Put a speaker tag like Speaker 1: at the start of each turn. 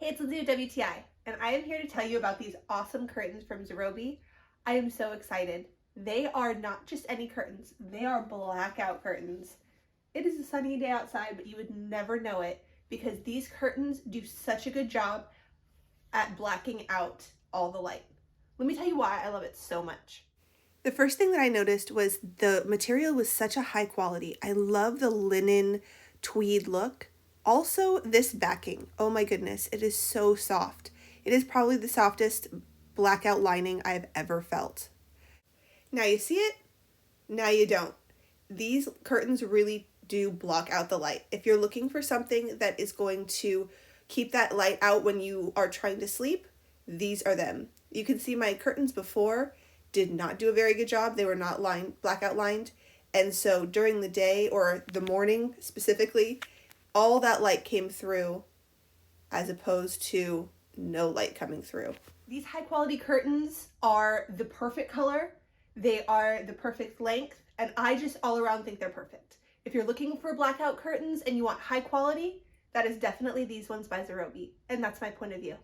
Speaker 1: Hey, it's Lindsay with WTI, and I am here to tell you about these awesome curtains from Zeerobee. I am so excited. They are not just any curtains, they are blackout curtains. It is a sunny day outside, but you would never know it because these curtains do such a good job at blacking out all the light. Let me tell you why I love it so much. The first thing that I noticed was the material was such a high quality. I love the linen tweed look. Also, this backing, oh my goodness, it is so soft. It is probably the softest blackout lining I've ever felt. Now you see it, now you don't. These curtains really do block out the light. If you're looking for something that is going to keep that light out when you are trying to sleep, these are them. You can see my curtains before did not do a very good job. They were not blackout lined. And so during the day or the morning specifically, all that light came through as opposed to no light coming through. These high quality curtains are the perfect color. They are the perfect length, and I just all around think they're perfect. If you're looking for blackout curtains and you want high quality, that is definitely these ones by Zeerobee, and that's my point of view.